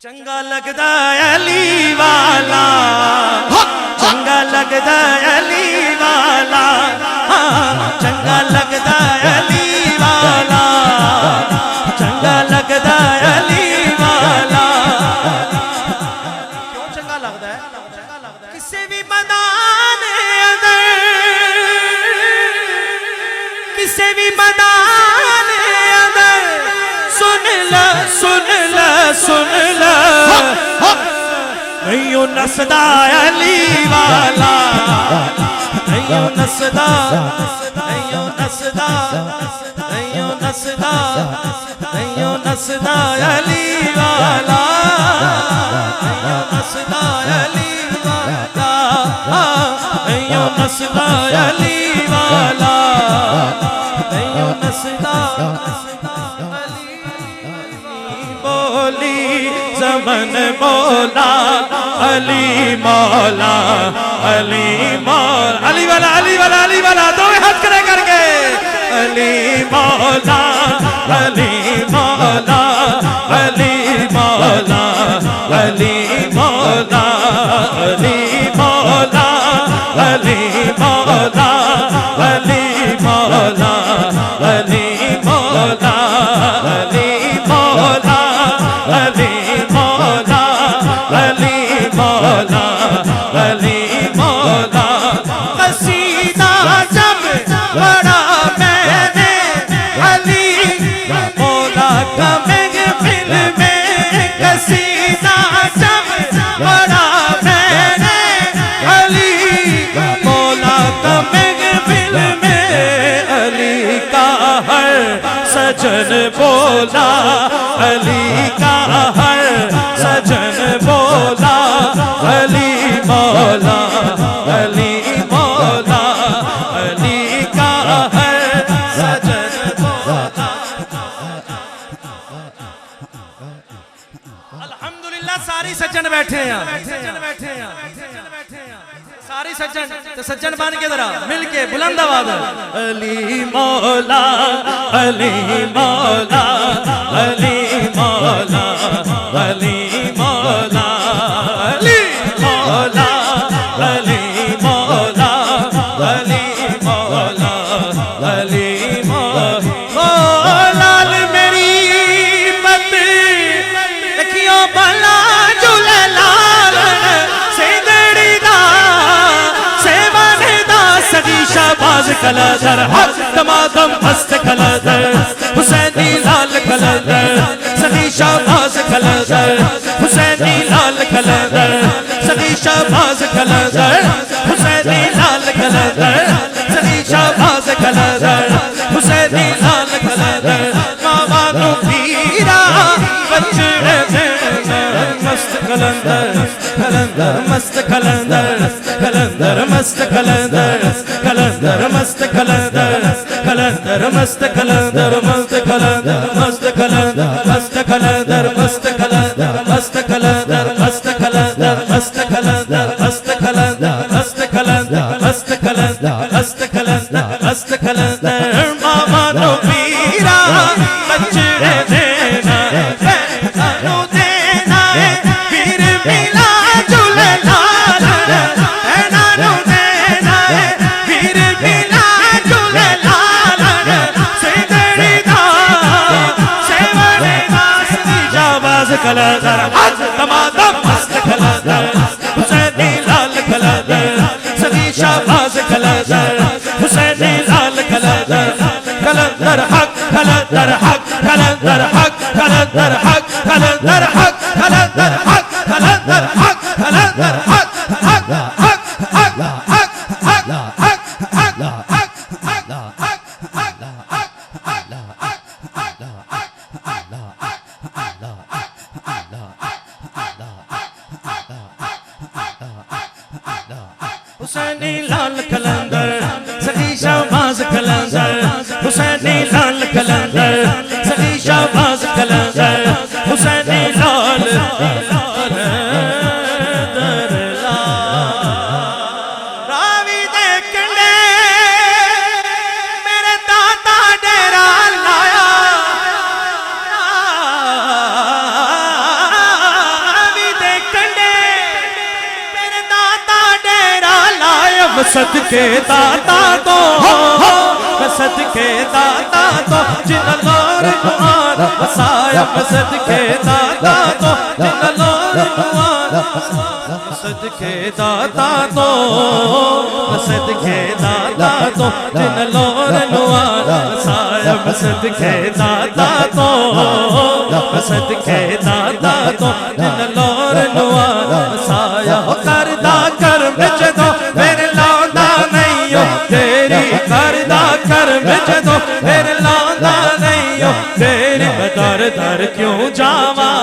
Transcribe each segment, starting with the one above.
چنگا لگدا علی والا چنگا لگدا علی والا چنگا لگدا علی والا چنگا لگدا علی والا کیوں چنگا لگدا ہے کسی بھی میدان اندر کسی بھی میدان اندر سن لا سن لا سن لا ایو نسدا علی والا ایو نسدا ایو نسدا ایو نسدا ایو نسدا علی والا ایو نسدا علی والا ایو نسدا علی والا ایو نسدا بولی زمن مولا علی مولا علی مولا علی والا علی والا علی والا دو ہاتھ کھڑے کر کے علی مولا علی مولا علی مولا علی مولا علی مولا علی مولا علی مولا علی مولا علی مولا علی مولا علی مولا علی مولا قصیدہ جب پڑھا میں نے علی مولا کا محفل میں قصیدہ جب پڑھا میں نے علی مولا کا محفل میں علی کا ہر سجن بولا علی کا ہر سجن بولا علی مولا علی مولا علی کا ہر سجن بولا الحمدللہ ساری سجن بیٹھے ہیں ساری سجن سجن بان کے ذرا مل کے بلند آواز علی مولا علی مولا علی مولا علی مولا علی مولا علی مولا علی مولا علی مولا میری مت دیکھیو بلا شہباز کلندر حق دمادم مست کلندر حسینی لال کلندر سخی شہباز کلندر حسینی لال کلندر سخی شہباز کلندر حسینی لال کلندر سخی شہباز کلندر حسینی لال کلندر ماما نو پیرا بچڑے مست کلندر کلندر مست کلندر کلندر مست کلندر کلندر مست کلندر کلندر مست کلندر مست کلندر مست کلندر مست کلندر مست کلندر مست کلندر مست کلندر مست کلندر مست کلندر مست کلندر مست کلندر مست کلندر مست کلندر ماما نو پیرا بچڑے دینا نو دینا پیر ملا جلے لال نانو دینا پیر ملا جلے لال سیدڑی دا سیوڑی دا سنی جاواز کلندر حج دمادم مست کلندر حسینی لال کلندر سنی شہباز کلندر حسینی لال کلندر کلندر حق کلندر حق کلندر حق کلندر حق کلندر حق کلندر حق کلندر حق کلندر حق حق حق حق حق حق حسینی لال کلندر سخی شہباز کلندر حسینی لال کلندر سخی شہباز کلندر حسینی لال راوی دیکھنے میرے دادا ڈیرا لایا میں صدقے داتا تو میں صدقے داتا تو جن لور نوان وسایا میں صدقے داتا تو جن لور نوان صدقے داتا تو میں صدقے داتا تو جن لور نوان وسایا میں صدقے داتا تو میں صدقے داتا تو جن لور نوان وسایا کردہ کرم جدو میرے لوندا نہیں ہو تیری کردہ کرم جدو میرے لوندا نہیں ہو تیری میں در در کیوں جاواں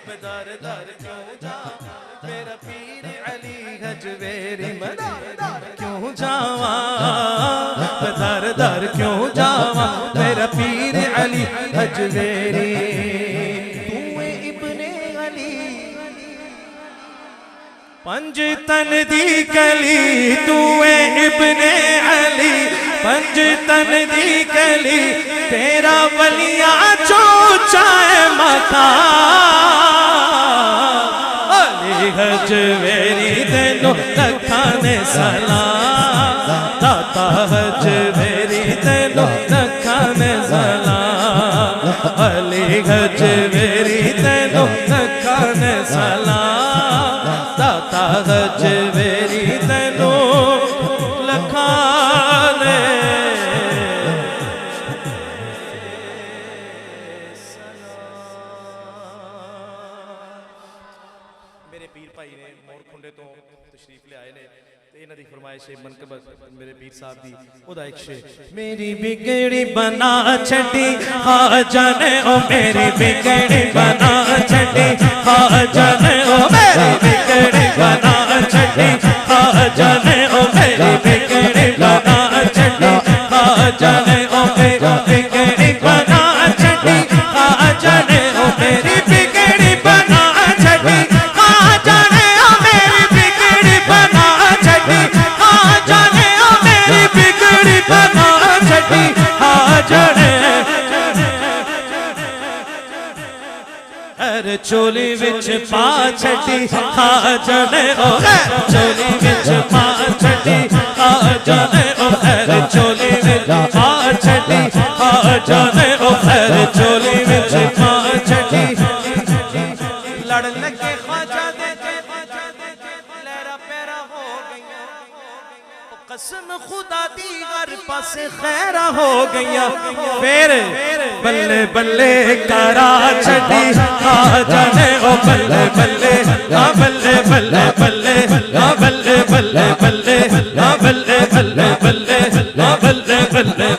میں در در کیوں جاواں میرا پیر علی حجویری میں در در کیوں جاواں میں در در کیوں جاواں میرا پیر علی حجویری پنج تن دی کلی تو اے ابن علی پنج تن دی کلی تیرا ولیاں چوچائے مقام علی حجویری تینو لکھانے سلام داتا حجویری تینو لکھانے سلام علی حجویری تینو لکھانے سلام داتا حجویری تینو لکھانے میرے پیر بھائی نے مور کھنڈے تو تشریف لے آئے نے انہاں دی فرمائش منقبت میرے پیر صاحب دی خدا ایک شے میری بگڑی بنا چھٹی خواجہ نے او میری بگڑی بنا چھٹی خواجہ نے او میری بگڑی بنا چھٹی خواجہ نے او میری بگڑی بنا چھٹی خواجہ نے او میری بگڑی بنا چھٹی خواجہ نے او میری بگڑی بنا چھٹی خواجہ نے او میری بگڑی بنا چھٹی خواجہ نے او میری بگڑی بنا چھٹی خواجہ نے ہر چولی وچ پا چھٹی خواجہ نے او چولی وچ پا چھٹی خواجہ نے او ہر چولی وچ پا چھٹی خواجہ نے او ہر چولی وچ پا چھٹی لڑ لگے خواجہ دے لہرا پیرا ہو گئیاں قسم خدا دی ہر پاس خیرہ ہو گئیاں پھر بلے بلے کرا چھٹی خواجہ نے او بلے بلے بلے بلے بلے بلے بلے بلے بلے بلے بلے بلے بلے